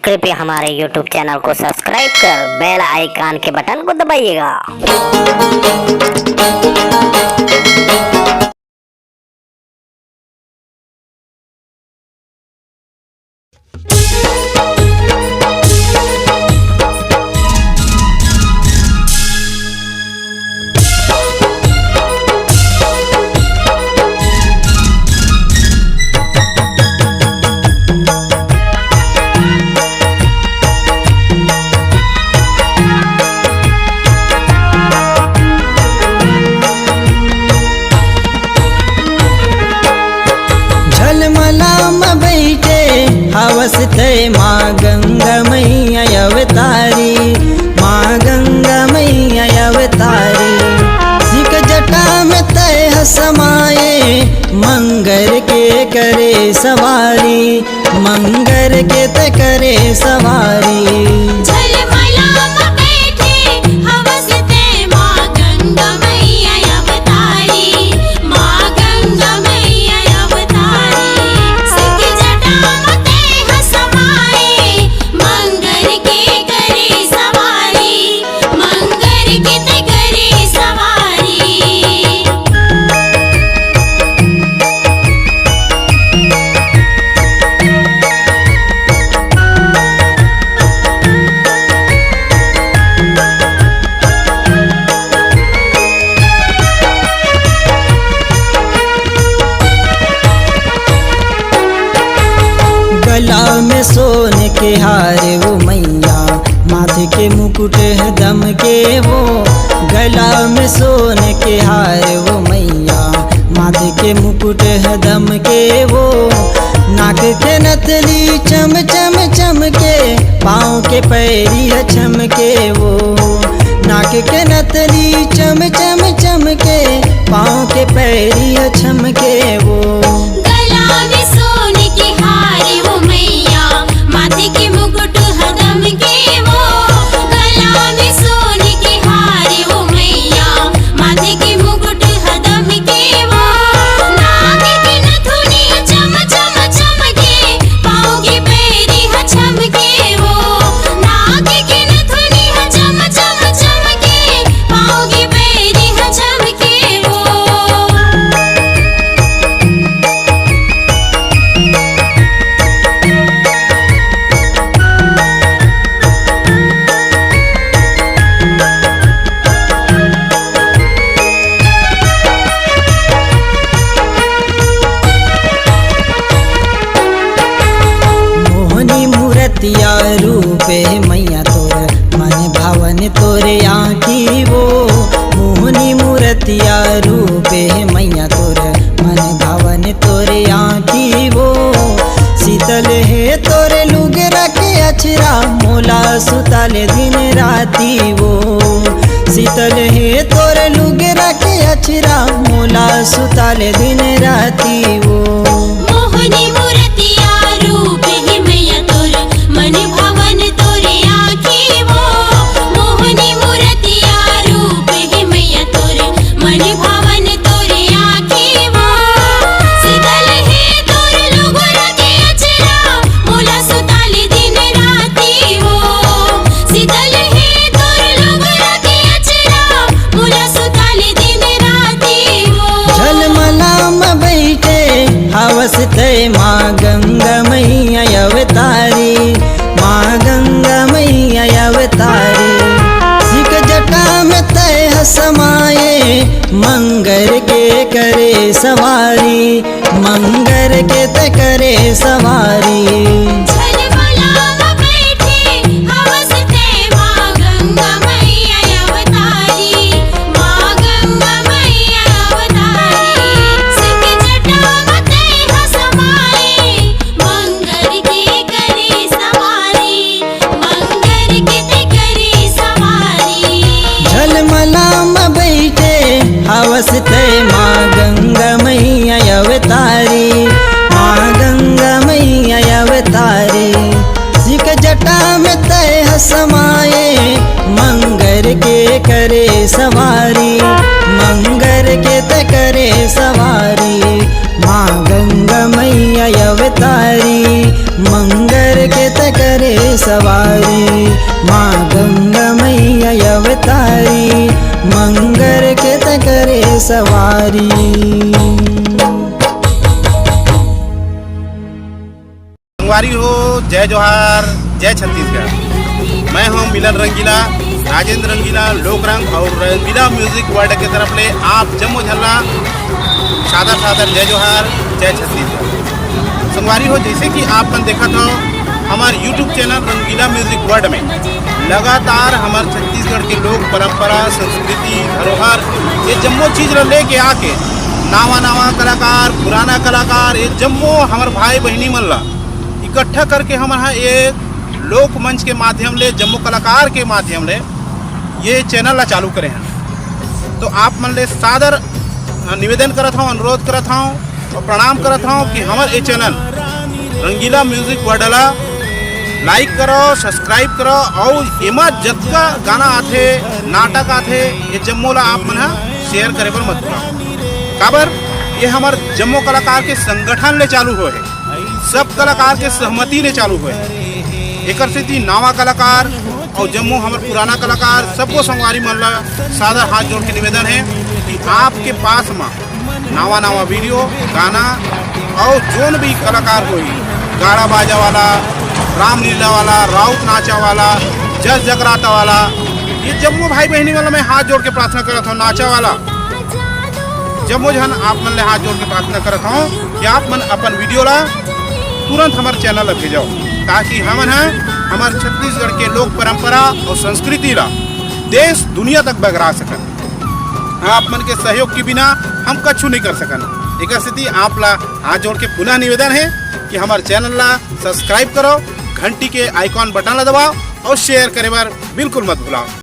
कृपया हमारे YouTube channel को सब्सक्राइब कर बेल आइकन के बटन को दबाइएगा। हवस थे माँ गंगा मैया अवतारी, माँ गंगा मैया अवतारी। सिक जटा में तय समाये, मंगर के करे सवारी, मंगर के ते करे सवारी। गला में सोने के हार वो मैया, माथे के मुकुट है दम के वो। गला में सोने के हार वो मैया, माथे के मुकुट है दम के वो। नाक के नथली चम चम चम के, पाँव के पैरी है चम के वो। नाक के नथली चम चम चम के, पाँव के पैरी है चम के वो। मूर्तिया रूपे मैया तोर, मन भावन तोरे आँखी वो। मोहनी मूर्तिया रूपे मैया तोर, मन भावन तोरे आँखी वो। शीतल है तोरे लुगरा के अचरा, मोला सुतल दिन राती वो। शीतल है तोरे लुगरा के अचरा, मोला सुतल दिन राती वो। मोहनी मूर्तिया रूपे मैया तोर, मन भावन तोरे आँखी वो। मोहनी मूर्तिया रूपे मैया तोर, मन भावन तोरे आँखी वो। शीतल है तोर लुगरा के अचरा, मोला सुताल दिन राती वो। शीतल है तोर लुगरा के अचरा, मोला सुताल दिन राती वो। झलमला में बैठे हवस थे माँ गंगा मैया अवतारी, माँ गंगा मैया अवतारी। सिक जटा में तय समाये, मंगर के करे सवारी, मंगर के ते करे सवारी। हवस थे माँ गंगा मैया अवतारी, माँ गंगा मैया अवतारी। सिक जटा में तय समाये, मंगर के करे सवारी, मंगर के ते करे सवारी। माँ गंगा मैया अवतारी, मंगर के ते करे सवारी, माँ गंगा मैया अवतारी, मंगर के ते करे सवारी। संगवारी हो, जय जोहार, जय छत्तीसगढ़। मैं हूं मिलन रंगीला, राजेंद्र रंगीला, लोक रंग और रंगीला म्यूजिक वर्ल्ड की तरफ ले आप जम्मू झल्ला सादर सादर जय जोहार, जय छत्तीसगढ़। संगवारी हो, जैसे कि आपने देखा था हमारे यूट्यूब चैनल रंगीला म्यूजिक वर्ल्ड में लगातार हमारे छत्तीसगढ़ के लोक परंपरा, संस्कृति, धरोहर ये जम्मो चीज़ लेके आके नावा नावा कलाकार, पुराना कलाकार ये जम्मो हमारे भाई बहनी मन ला इकट्ठा करके हमारा एक लोक मंच के माध्यम ले, जम्मू कलाकार के माध्यम ले ये चैनल ला चालू करे हैं। तो आप मन ले सादर निवेदन करत हूँ, अनुरोध करत हूँ और प्रणाम करत हूँ कि हमारे ये चैनल रंगीला म्यूजिक वर्ल्ड ला लाइक करो, सब्सक्राइब करो और एमा जतका गाना आथे, नाटक आथे ये जम्मू ला आप मन शेयर करे पर मत भूलो। काबर ये हमारे जम्मू कलाकार के संगठन ले चालू हुए है, सब कलाकार के सहमति ले चालू हुए एक स्थिति नावा कलाकार और जम्मू हमारे पुराना कलाकार सबको संगवारी मन ला सादर हाथ जोड़ के निवेदन है कि आपके पास में नावा नावा वीडियो, गाना और जोन भी कलाकार कोई गाड़ा बाजा वाला, रामलीला वाला, राउत नाचा वाला, जस जगराता वाला, ये जम्मू भाई बहनी वाला मैं हाथ जोड़ के प्रार्थना करता हूँ। नाचा वाला जम्मू जन आप मन ले हाथ जोड़ के प्रार्थना करता हूँ कि आप मन अपन वीडियो ला तुरंत हमारे चैनल पर भेजाओ, ताकि हमन हमारे छत्तीसगढ़ के लोक परंपरा और संस्कृति ला देश दुनिया तक बगरा सकन। आप मन के सहयोग के बिना हम कछु नहीं कर सकन। एक स्थिति आप ला हाथ जोड़ के पुनः निवेदन है कि हमारे चैनल ला सब्सक्राइब करो, घंटी के आइकॉन बटन ला दबाओ और शेयर करे बार बिल्कुल मत भूलाओ।